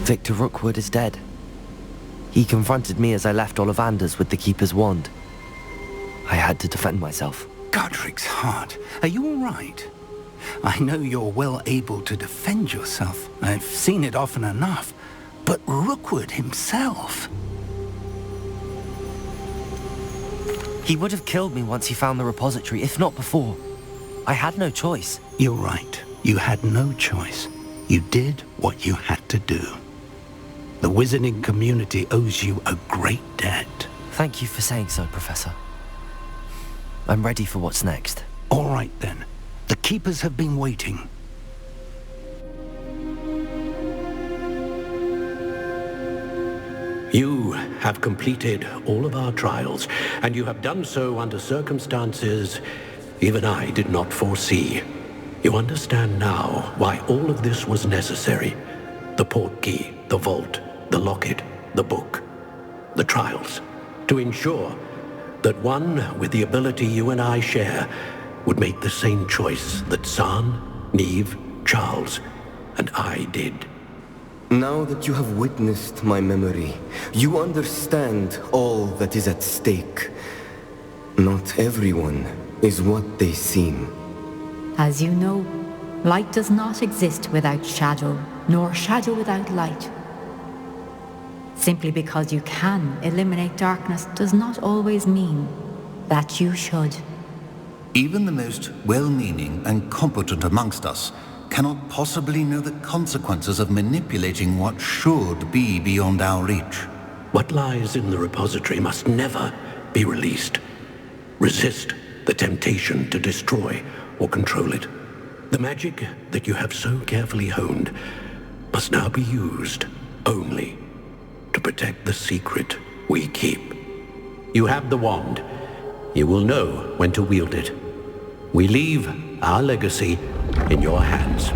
Victor Rookwood is dead. He confronted me as I left Ollivander's with the Keeper's wand. I had to defend myself. Godric's heart, are you all right? I know you're well able to defend yourself. I've seen it often enough. But Rookwood himself... He would have killed me once he found the repository, if not before. I had no choice. You're right. You had no choice. You did what you had to do. The wizarding community owes you a great debt. Thank you for saying so, Professor. I'm ready for what's next. All right, then. The Keepers have been waiting. You have completed all of our trials, and you have done so under circumstances even I did not foresee. You understand now why all of this was necessary. The portkey, the vault, the locket, the book, the trials. To ensure that one with the ability you and I share would make the same choice that Zahn, Neve, Charles, and I did. Now that you have witnessed my memory, you understand all that is at stake. Not everyone is what they seem. As you know, light does not exist without shadow, nor shadow without light. Simply because you can eliminate darkness does not always mean that you should. Even the most well-meaning and competent amongst us cannot possibly know the consequences of manipulating what should be beyond our reach. What lies in the repository must never be released. Resist the temptation to destroy or control it. The magic that you have so carefully honed must now be used only to protect the secret we keep. You have the wand. You will know when to wield it. We leave our legacy in your hands.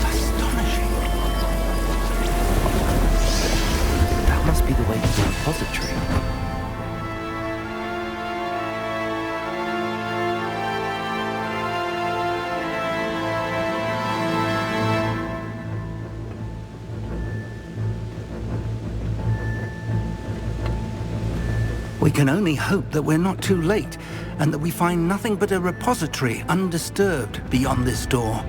Astonishing. That must be the way to the repository. We can only hope that we're not too late, and that we find nothing but a repository undisturbed beyond this door.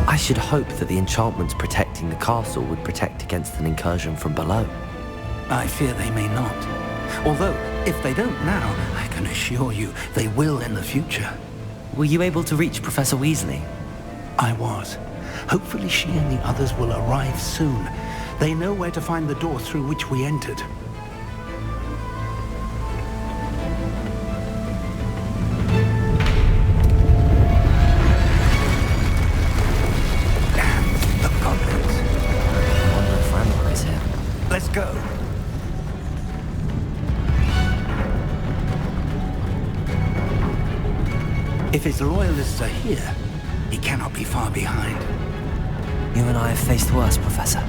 I should hope that the enchantments protecting the castle would protect against an incursion from below. I fear they may not. Although, if they don't now, I can assure you they will in the future. Were you able to reach Professor Weasley? I was. Hopefully she and the others will arrive soon. They know where to find the door through which we entered. And the goblins. I wonder if Ranrock is here. Let's go. If his loyalists are here, he cannot be far behind. You and I have faced worse, Professor. Search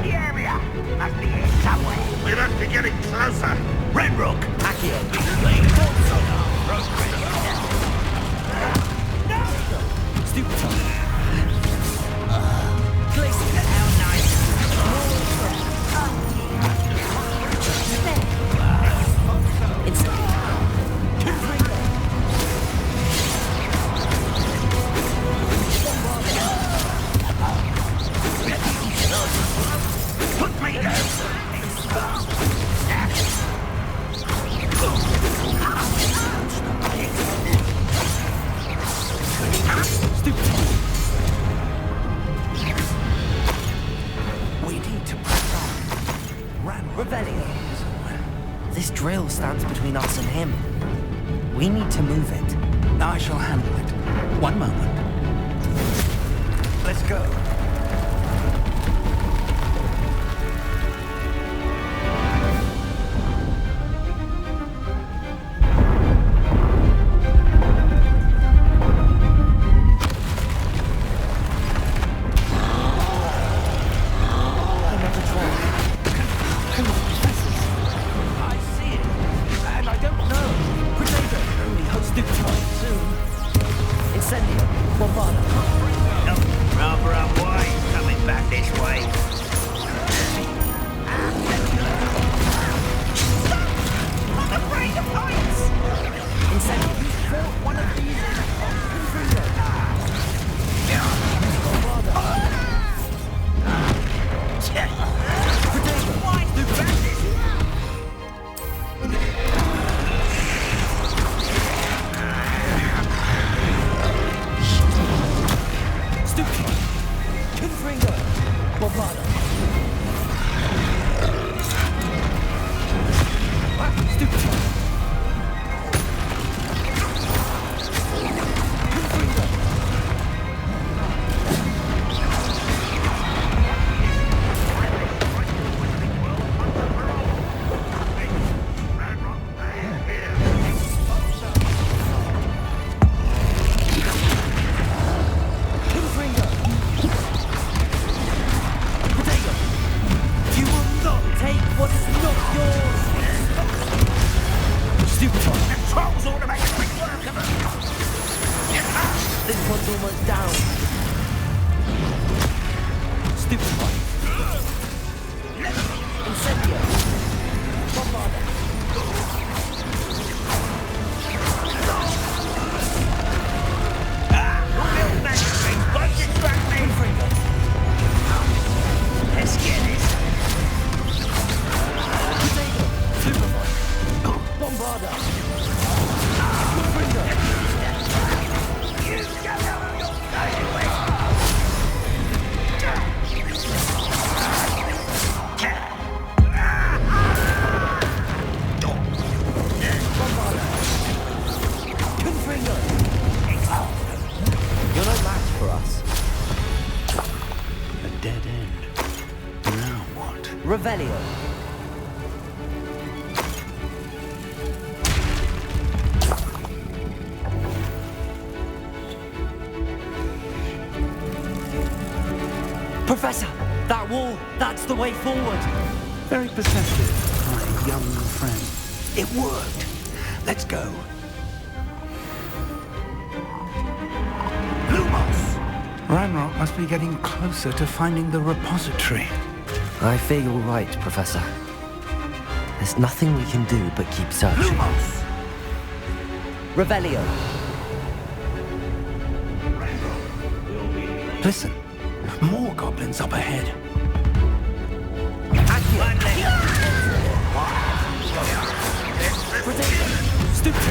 the area! Must be here somewhere. We must be getting closer. Renrook, Accio, playing full sonar. Stupid. Glisten at how nice. It's Put me down. We need to press on. Revelio. This drill stands between us and him. We need to move it. I shall handle it. One moment. Let's go. Rather unwise coming back this way. I'm afraid of heights! Incentive, you fought one of these. Why do bandits? Stupid. Confringo. Bovada. Stupid. Revelio. Professor, that wall, that's the way forward. Very perceptive, my young friend. It worked. Let's go. Lumos! Ranrock must be getting closer to finding the repository. I fear you're right, Professor. There's nothing we can do but keep searching. Lumos! Revelio. Listen, more goblins up ahead. Stupid.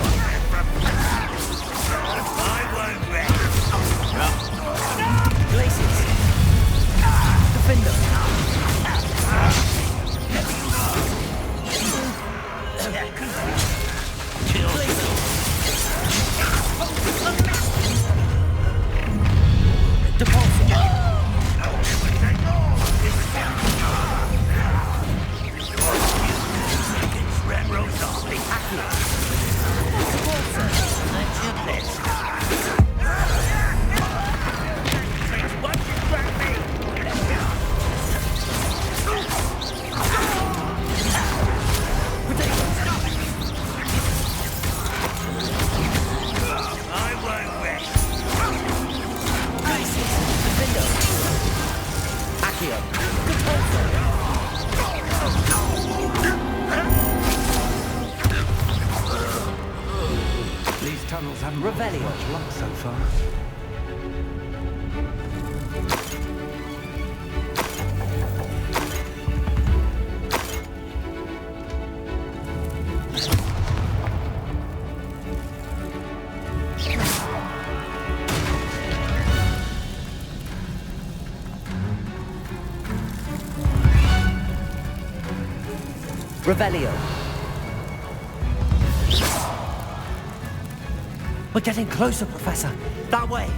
Glaciers. Defender. These tunnels haven't brought much luck so far. Revelio. We're getting closer, Professor. That way.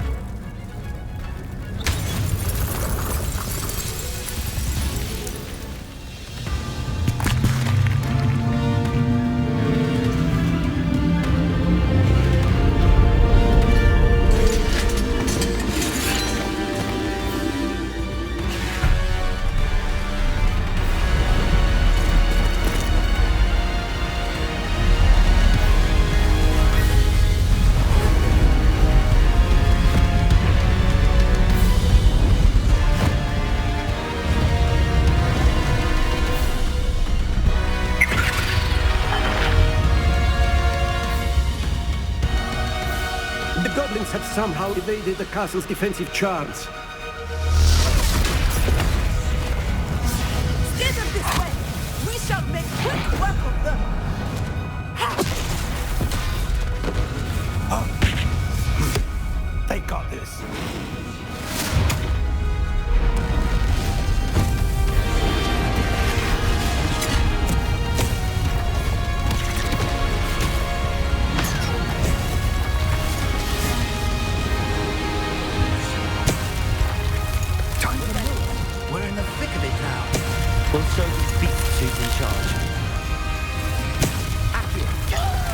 somehow evaded the castle's defensive charms. Steer them this way! We shall make quick work of them! They got this. Time to move. We're in the thick of it now. We'll show these beasts who's in charge. Acrillix!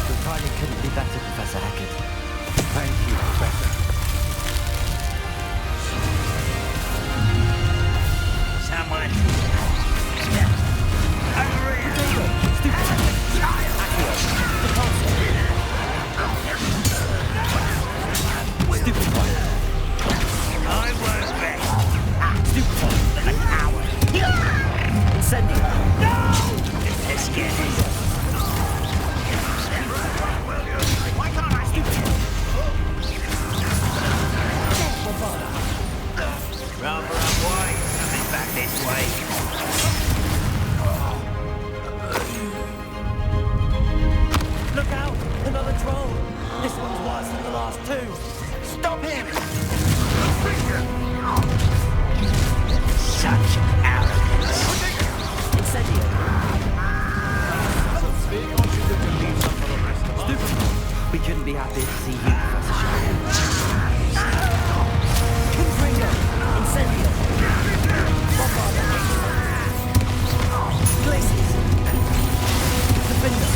Your timing couldn't be better, Professor Hackett. Thank you, Professor. Someone. Hurry! I won't rest. Stupefy. The coward. Incendio! No! Let's get it. Why can't I keep it? Rather unwise coming back this way. Look out! Another troll! This one's worse than the last two! Stop him! Such arrogance. Incendio! We couldn't be happier to see you, Professor Shaw. Kingbringer! Incendio! Glaciers! Defender!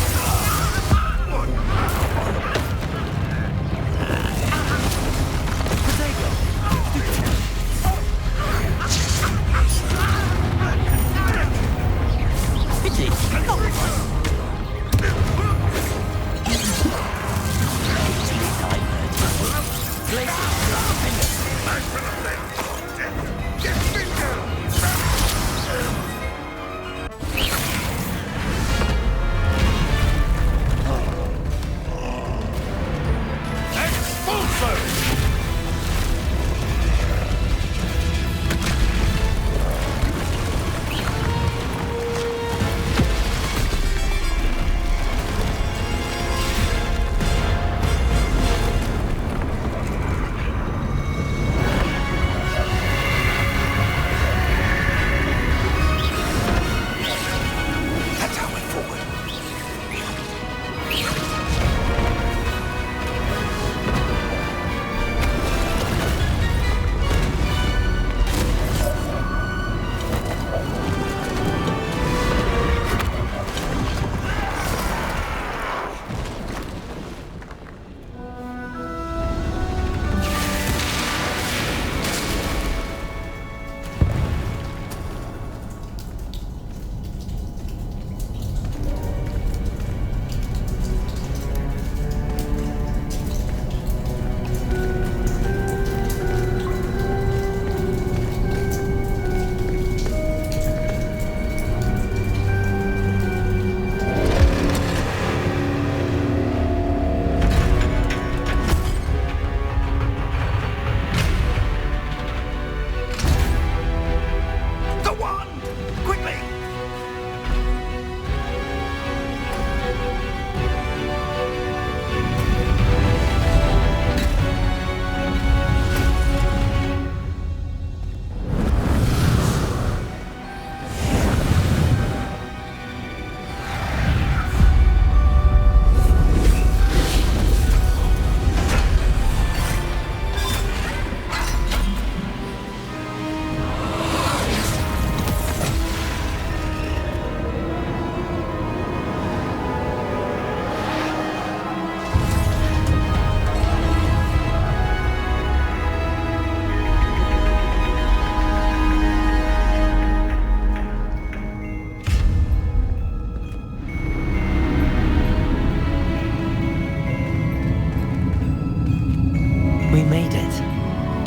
We made it.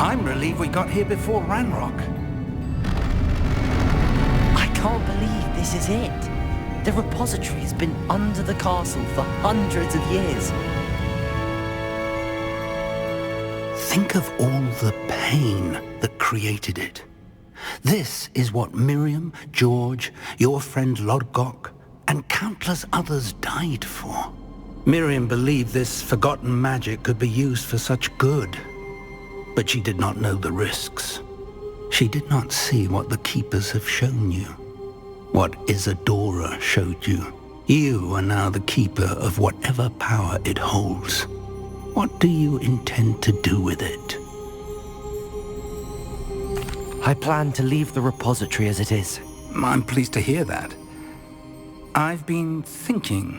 I'm relieved we got here before Ranrock. I can't believe this is it. The repository has been under the castle for hundreds of years. Think of all the pain that created it. This is what Miriam, George, your friend Lodgok, and countless others died for. Miriam believed this forgotten magic could be used for such good, but she did not know the risks. She did not see what the Keepers have shown you, what Isadora showed you. You are now the Keeper of whatever power it holds. What do you intend to do with it? I plan to leave the repository as it is. I'm pleased to hear that. I've been thinking.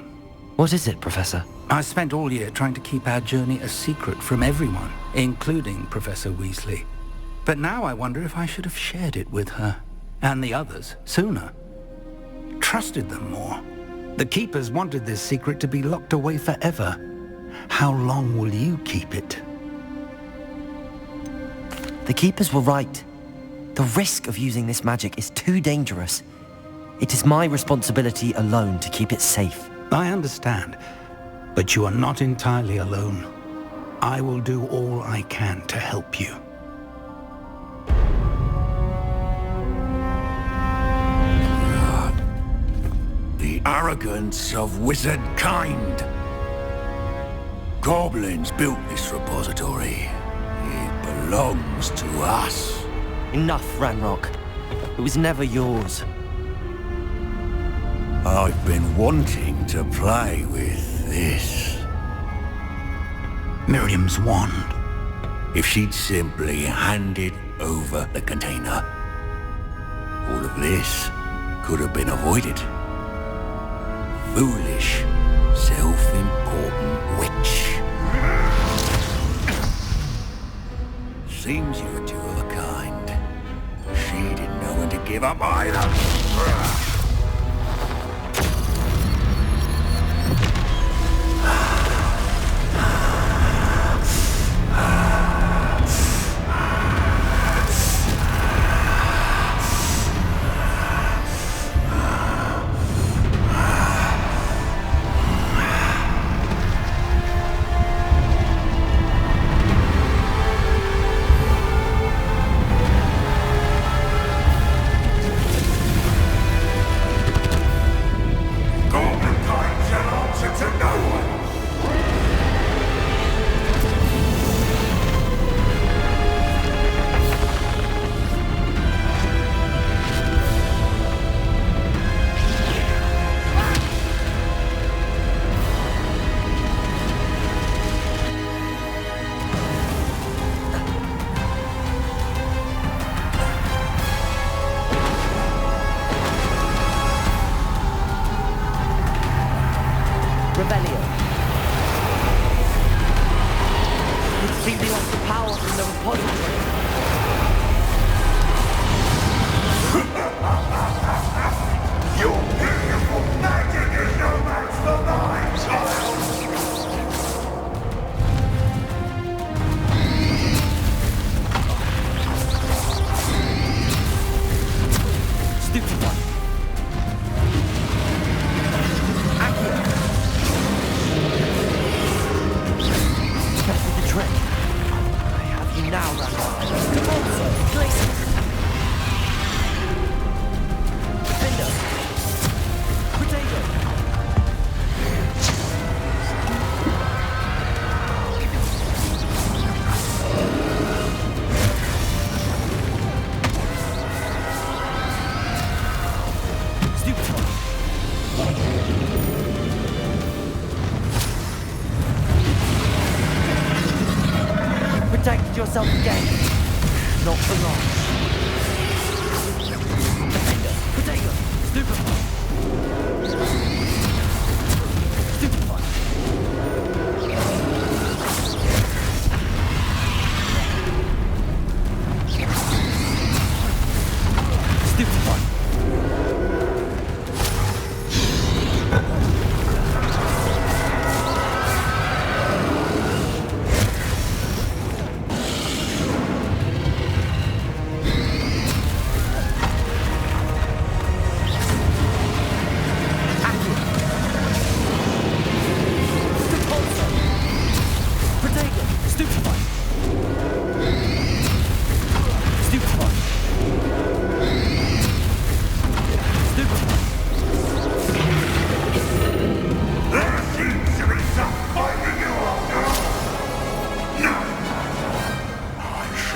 What is it, Professor? I spent all year trying to keep our journey a secret from everyone, including Professor Weasley. But now I wonder if I should have shared it with her, and the others, sooner. Trusted them more. The Keepers wanted this secret to be locked away forever. How long will you keep it? The Keepers were right. The risk of using this magic is too dangerous. It is my responsibility alone to keep it safe. I understand, but you are not entirely alone. I will do all I can to help you. The arrogance of wizard kind. Goblins built this repository. It belongs to us. Enough, Ranrock. It was never yours. I've been wanting to play with this. Miriam's wand. If she'd simply handed over the container, all of this could have been avoided. Foolish, self-important witch. Seems you were two of a kind. She didn't know when to give up either. Protect yourself again. Not for long. Defender, Protego, Stupefy. Stupefy. Stupefy.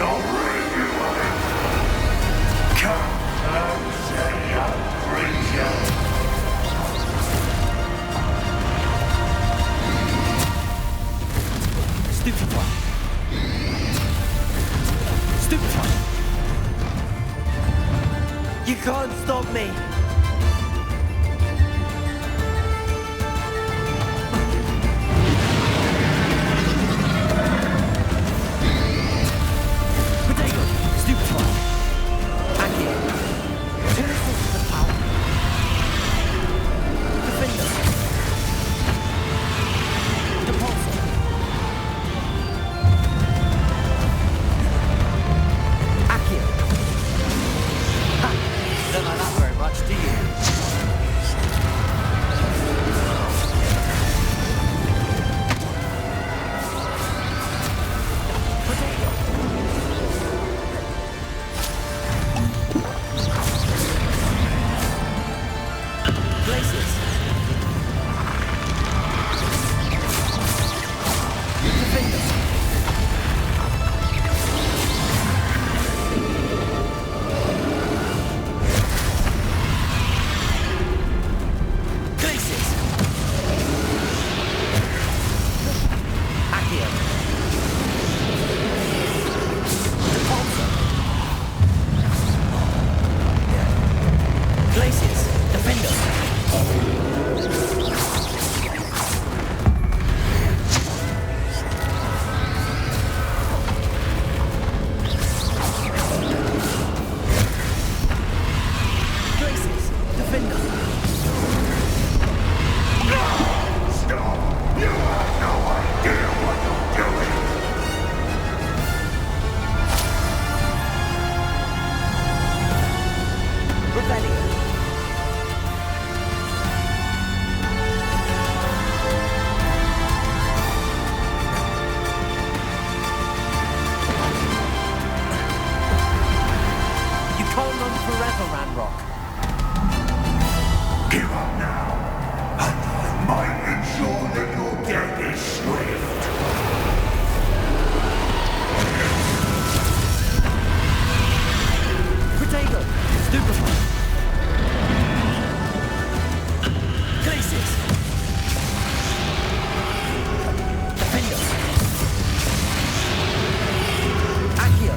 shall bring you away. Come and say your creature. Stupefy. Stupefy. You can't stop me. Potato. Stupefy. Accio. Two sources of power. Defender. Depulsor. Accio. Ha! Don't like that very much, do you? Potato. Glaciers. Defender. Glaciers. Accio. Depulsor. Glaciers. Defender. Glaciers. Defender. Stop! You have no idea what you're doing! Rebellion. You can't run forever, Ranrock. Give up now, and I might ensure that your death is swift. Potato. Stupefy. Glaciers. Defender. Accio.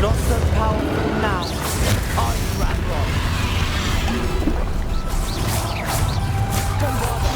Not so powerful now. Are you, Ranrock? Bombarda.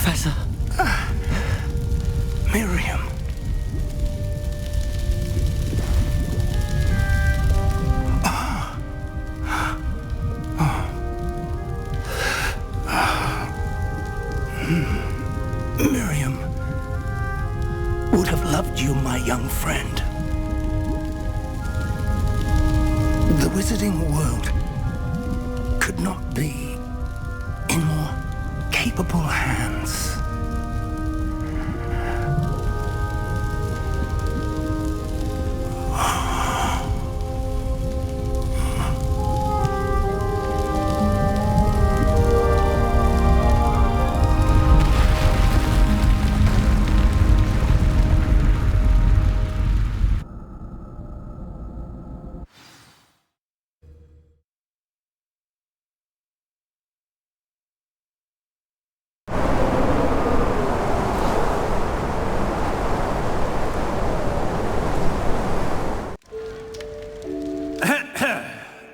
Professor. Miriam. Miriam would have loved you, my young friend. The wizarding world could not be in more capable hands.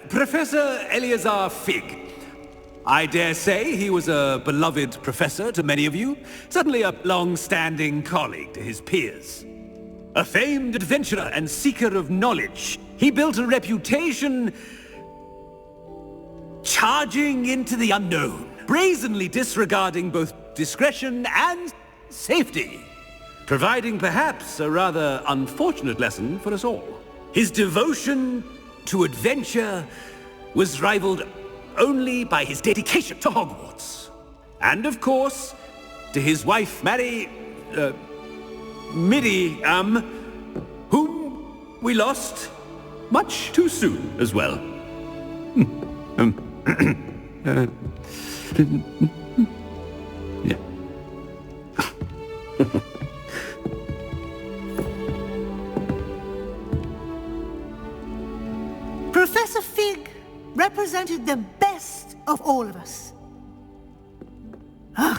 Professor Eleazar Fig. I dare say he was a beloved professor to many of you, certainly a long-standing colleague to his peers. A famed adventurer and seeker of knowledge, he built a reputation charging into the unknown, brazenly disregarding both discretion and safety, providing perhaps a rather unfortunate lesson for us all. His devotion to adventure was rivaled only by his dedication to Hogwarts. And of course, to his wife, Miriam, whom we lost much too soon as well. Yeah. Professor Fig represented the best of all of us.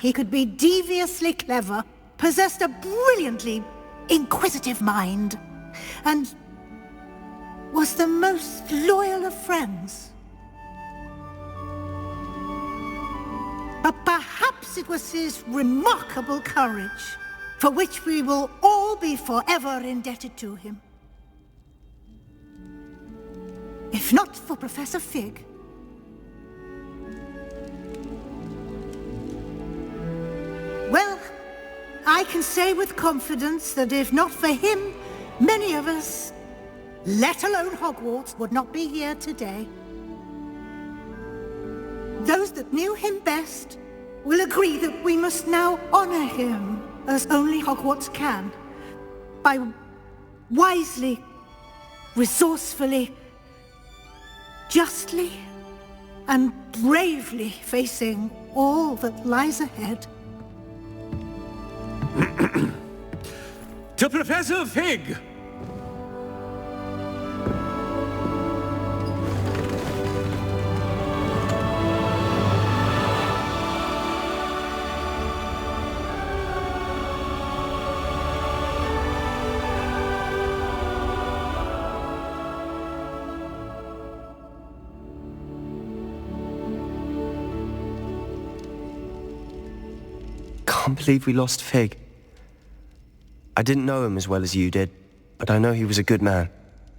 He could be deviously clever, possessed a brilliantly inquisitive mind, and was the most loyal of friends. But perhaps it was his remarkable courage, for which we will all be forever indebted to him. If not for Professor Fig, well, I can say with confidence that if not for him, many of us, let alone Hogwarts, would not be here today. Those that knew him best will agree that we must now honor him as only Hogwarts can, by wisely, resourcefully, justly and bravely facing all that lies ahead. To Professor Fig! Can't believe we lost Fig. I didn't know him as well as you did, but I know he was a good man.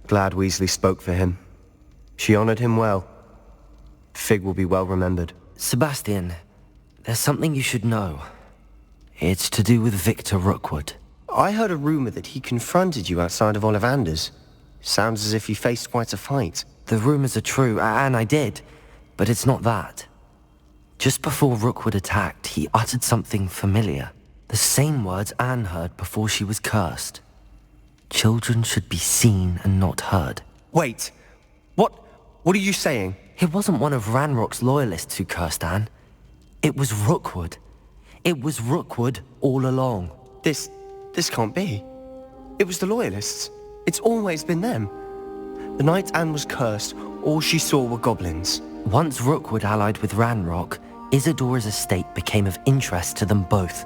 Glad Weasley spoke for him. She honored him well. Fig will be well remembered. Sebastian, there's something you should know. It's to do with Victor Rookwood. I heard a rumor that he confronted you outside of Ollivander's. Sounds as if you faced quite a fight. The rumors are true, and I did, but it's not that. Just before Rookwood attacked, he uttered something familiar. The same words Anne heard before she was cursed. Children should be seen and not heard. Wait, what are you saying? It wasn't one of Ranrock's loyalists who cursed Anne. It was Rookwood. It was Rookwood all along. This can't be. It was the loyalists. It's always been them. The night Anne was cursed, all she saw were goblins. Once Rookwood allied with Ranrock, Isadora's estate became of interest to them both.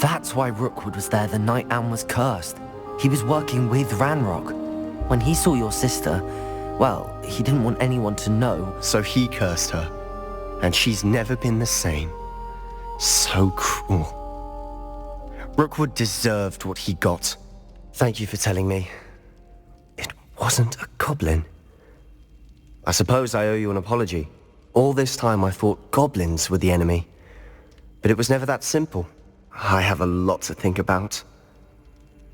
That's why Rookwood was there the night Anne was cursed. He was working with Ranrock. When he saw your sister, well, he didn't want anyone to know. So he cursed her. And she's never been the same. So cruel. Rookwood deserved what he got. Thank you for telling me. It wasn't a goblin. I suppose I owe you an apology. All this time I thought goblins were the enemy. But it was never that simple. I have a lot to think about.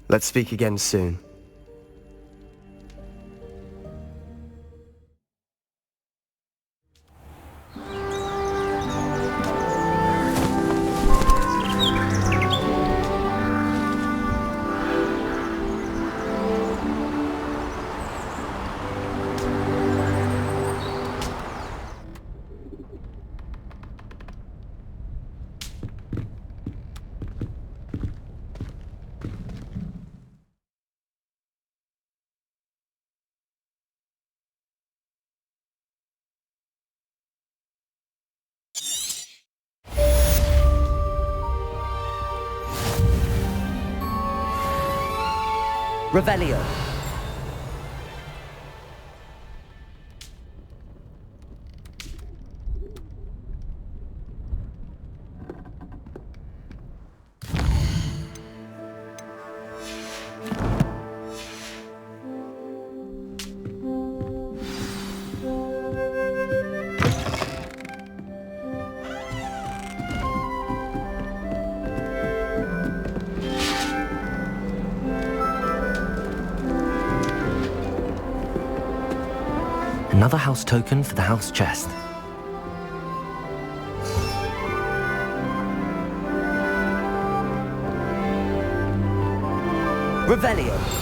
Let's speak again soon. Revelio. Another house token for the house chest. Revelio.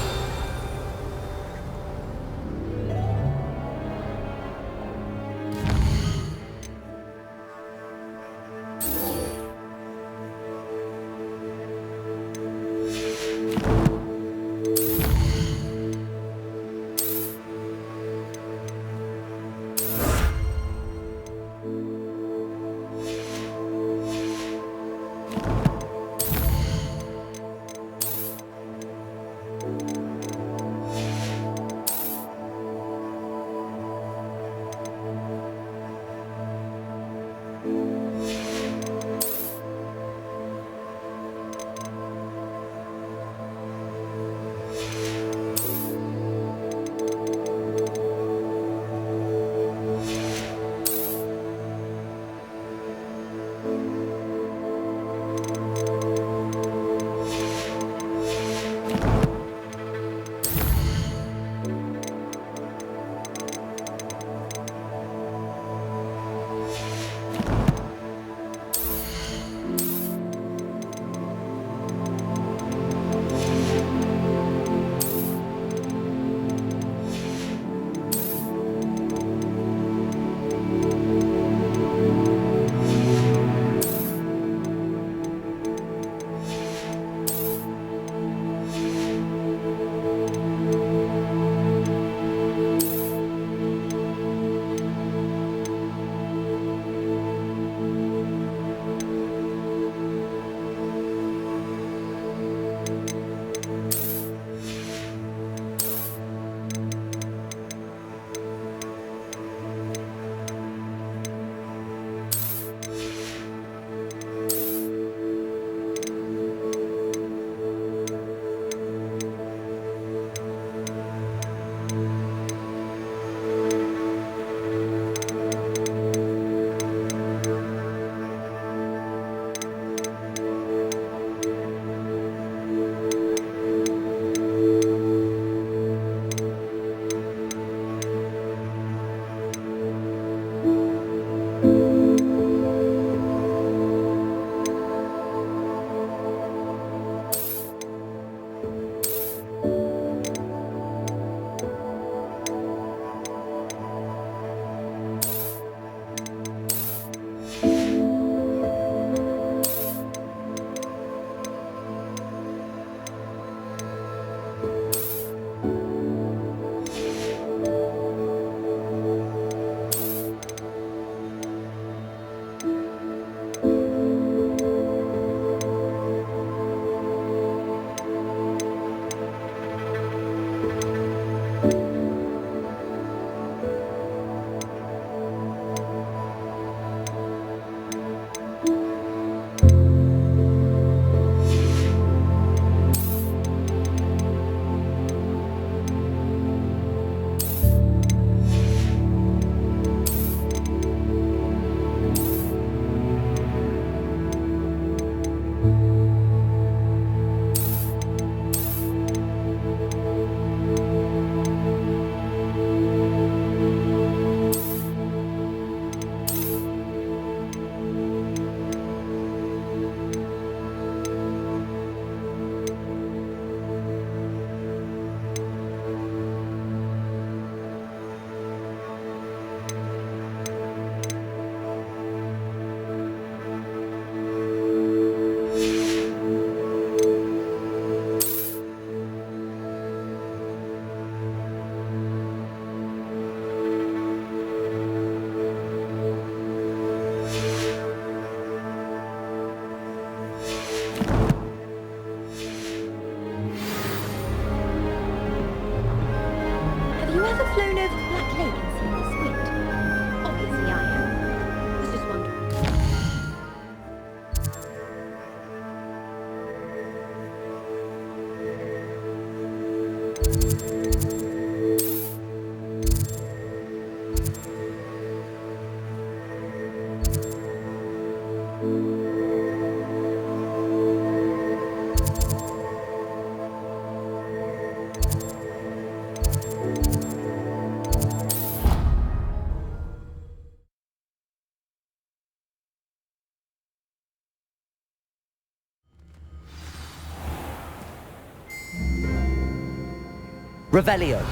Revelio.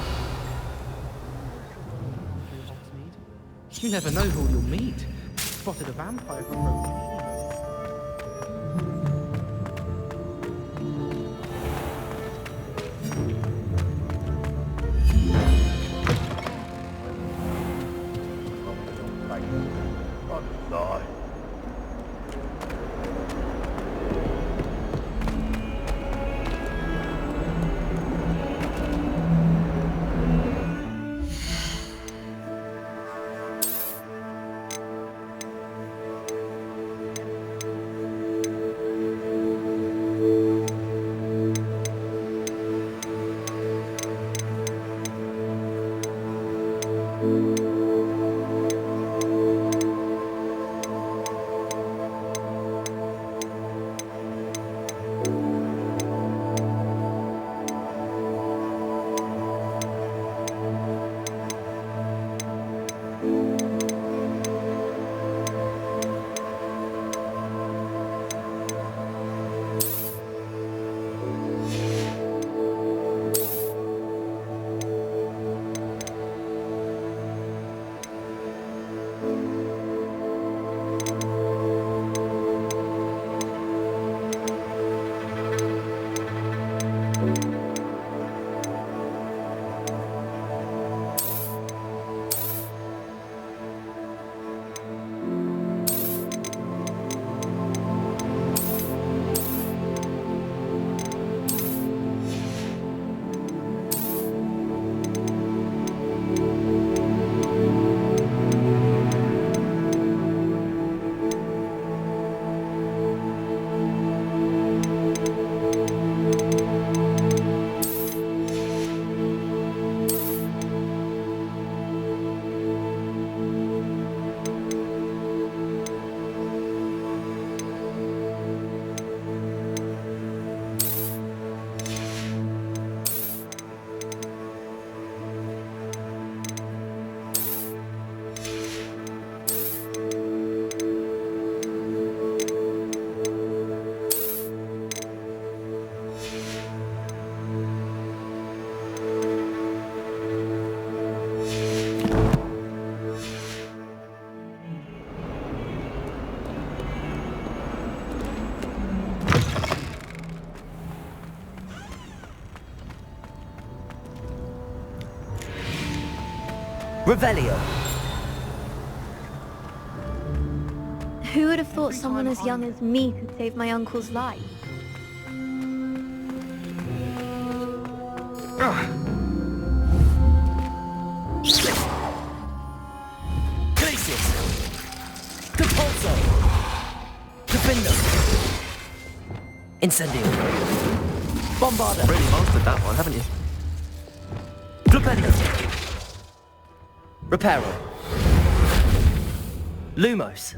You never know who you'll meet. Spotted a vampire from Rome. Revelio. Who would have thought someone as young as me could save my uncle's life? Glacius. Capulso. Defender. Incendio. Bombarda. Really mastered that one, haven't you? Flipendo. Reparo. Lumos.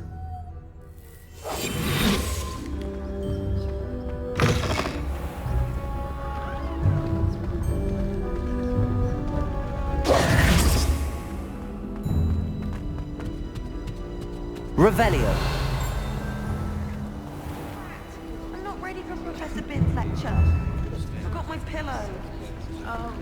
Revelio. I'm not ready for Professor Bin's lecture. Forgot my pillow. Oh.